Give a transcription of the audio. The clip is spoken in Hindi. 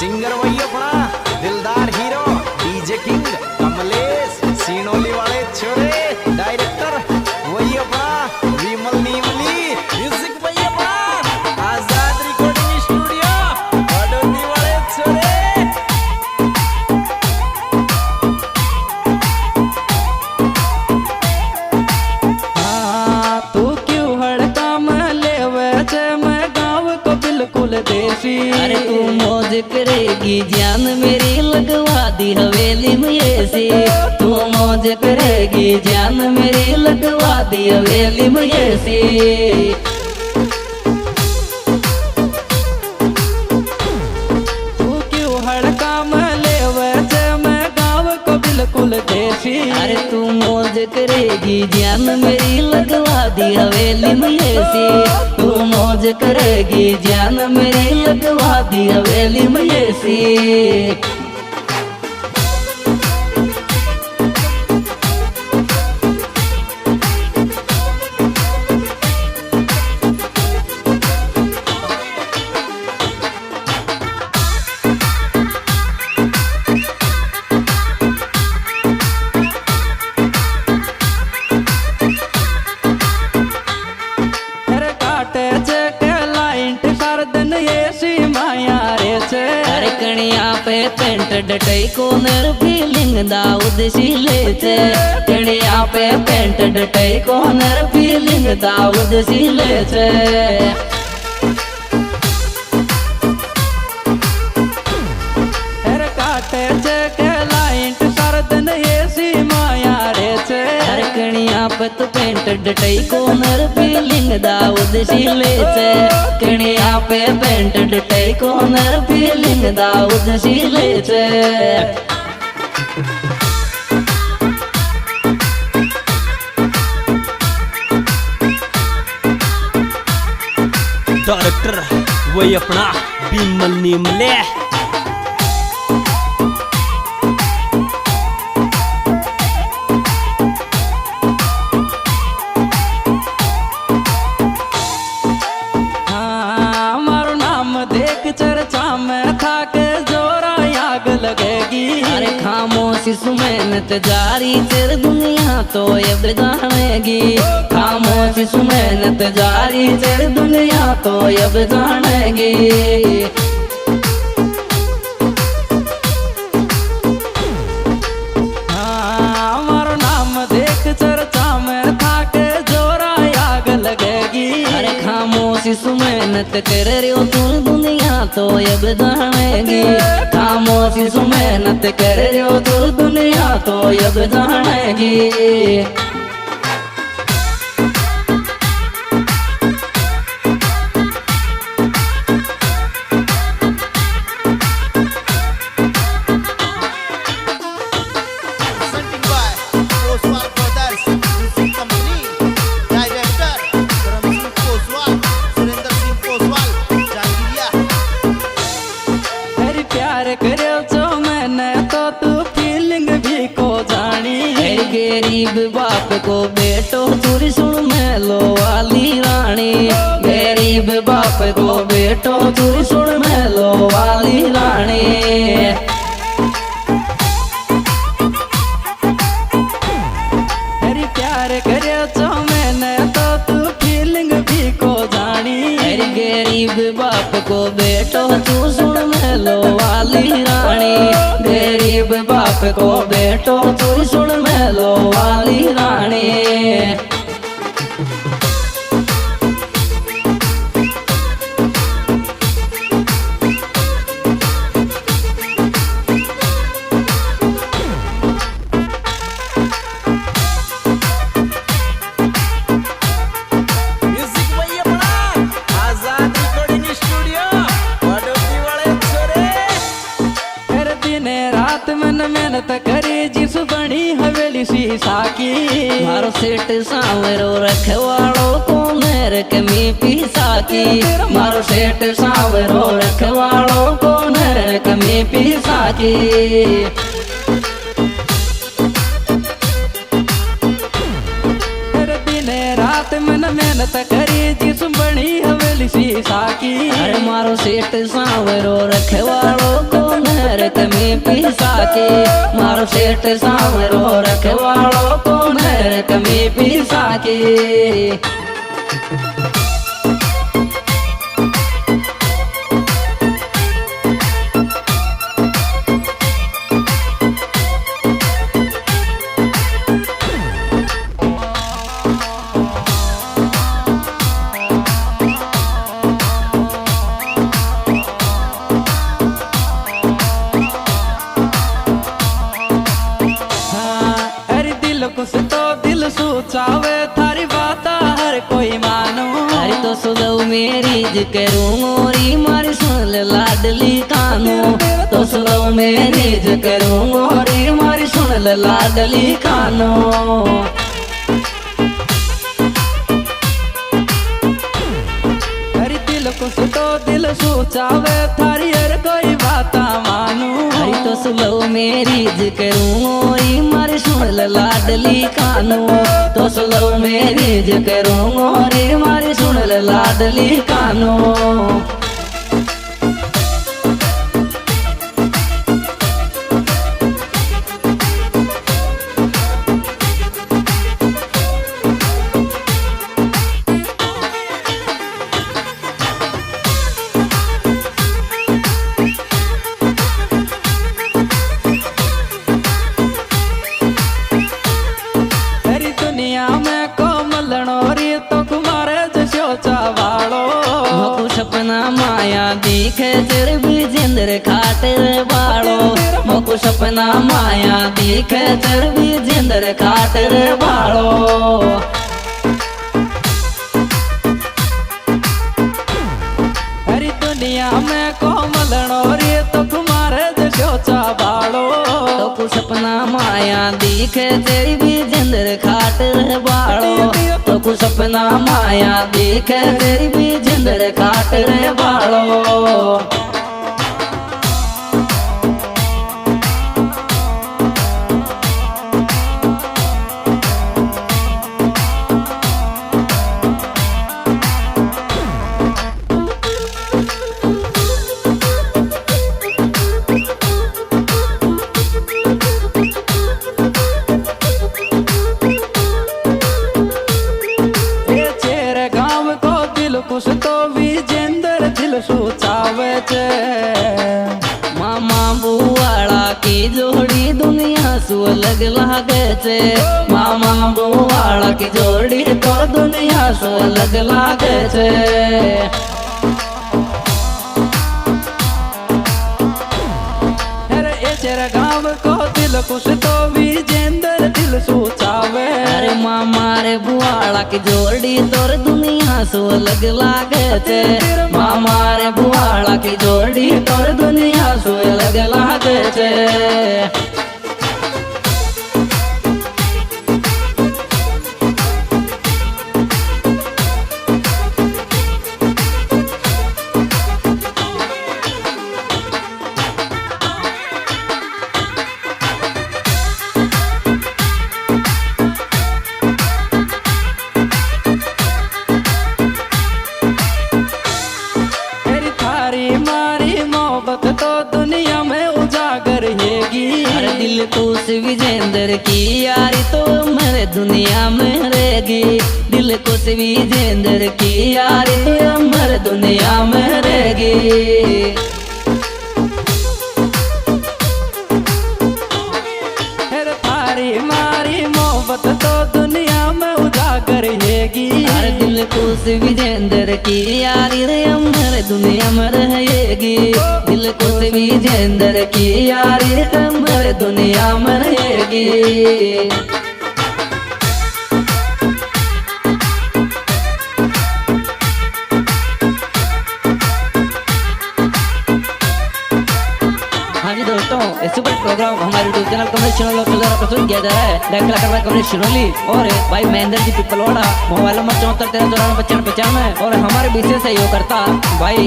सिंगर वही अपना दिलदार हीरो डीजे किंग कमलेश सीनोली वाले छोरे डायरेक्टर वही अपना विमल नीमली म्यूजिक वही अपना आजाद रिकॉर्डिंग स्टूडियो बड़ौनी वाले छोरे। देसी अरे तू मौज करेगी जान मेरी लगवा दी हवेली में ऐसी तू मौज करेगी जान मेरी लगवा दी हवेली में ऐसी तू क्यों हड़काम लेवे मैं गाँव को बिल्कुल देसी अरे तू मौज करेगी जान मेरी लगवा दी हवेली में ऐसी तू मौज करेगी जान मेरी लगवा दी हवेली में ऐसी। पे पेंट डटई कोनर फीलिंग दाऊद सीले थे कणिया पे पेंट डटई कोनर फीलिंग दाऊद सीले थे हर काटे चे के लाइट सरदन एसी माया रे चे हर कणिया पे तो पेंट डटई कोनर फीलिंग दाऊद सीले थे कणिया पे पेंट डटई कोनर फीलिंग दाऊद सीले थे। डायरेक्टर वही अपना विमल नीमले खामोशी सुमेनत जारी तेरे दुनिया तो अब जानेगी खामोशी सुमेनत जारी तेरे दुनिया तो अब जानेगी हमारा नाम देख चर्चा में था के जोरा आग लगेगी अरे खामोशी सुमेनत कर रही हो तू दुनिया तो अब जानेगी खामोशी सुमेनत कर रही हो तू दुनिया तो अब जानेगी। गरीब बाप को बेटो चूरी सुन मेलो वाली रानी गरीब बाप को बेटो चूरी सुन मेलो वाली रानी अरे प्यार करे तो मैंने तो तू फीलिंग भी को जानी अरे गरीब बाप को बेटो तू सुन मेलो वाली रानी गरीब बाप को बेटो तू सुन मेलो वाली रानी। मेहनत करे जिस बनी हवेली शीशा की मारो सेठ सांवरो रखवाड़ो को नेर कमी पीसा की मारो सेठ सांवरो रखवाड़ो को नेर कमी पीसा की दिन रात मन मेहनत करी जिस बनी हवेली दिल शीशा की। अरे मारो सेठ सांवरो रखवाड़ो को नरक में पिसा के, मारो सेठ सांवरो रखवाड़ो को नरक में पिसा के। कुछ तो दिल सोचावे थारी बात हर कोई मानो। अरे तो सुनो मेरी जिक्रू मोरी मारी सुन ले लाडली कानो, तो सुनो मेरी जिक्रू मोरी मारी सुन ले लाडली कानो। अरे दिल कुछ तो दिल सोचावे थारी हर कोई बात मानो। अरे तो सुनो मेरी जिक्रू मोरी मारी सुन ले लाडली कानो, तो सुनो मेरी जिक्रू मोरी मारी सुन ले लाडली कानो। सपना माया दिखे तेरे भी जिंदर खाटे बाड़ो, मोको सपना माया दिखे तेरे भी जिंदर खाटे बाड़ो। हरी दुनिया में कोमलनो रे तो तुम्हारे जो चाबाड़ो, तो कुछ सपना माया दिखे तेरी भी जिंदर खाटे बाड़ो, तो कुछ सपना माया दिखे तेरी भी जिंदर खाटे बाड़ो। कुछ तो विजेंद्र दिल सोचावे छे, मामा बुआड़ा की जोड़ी दुनिया सु अलग लागे छे, मामा बुआड़ा की जोड़ी तो दुनिया सु अलग लागे छे। अरे ए तेरा गाँव को दिल कुछ तो विजेंद्र दिल सोचावे। अरे मामा रे बुआड़ा की जोड़ी तोर दुनिया सो अलग लागे छे, मामा रे बुआड़ा की जोड़ी तोर दुनिया सो अलग लागे छे। तो दुनिया में उजागर हैगी। अरे दिल कुछ विजेंद्र की यारी तो मेरे दुनिया में रहेगी, दिल कुछ विजेंद्र की यारी तो मेरे दुनिया में रहेगी। थारी मारी मोहब्बत तो दुनिया में उजागर हैगी। अरे दिल कुछ विजेंद्र की यारी रे अमर दुनिया में रहेगी, दिल कुछ विजेंद्र की यारी अमर दुनिया में रहेगी। हाँ जी दोस्तों, इस सुपर प्रोग्राम हमारे यूट्यूब चैनल कमलेश शिनोली के द्वारा प्रस्तुत किया जा रहा है। डायरेक्ट कलाकार कमलेश शिनोली और भाई महेंद्र जी पिपलवाड़ा। मोबाइल नंबर 74 13 94 95 और हमारे विशेष सहयोगकर्ता भाई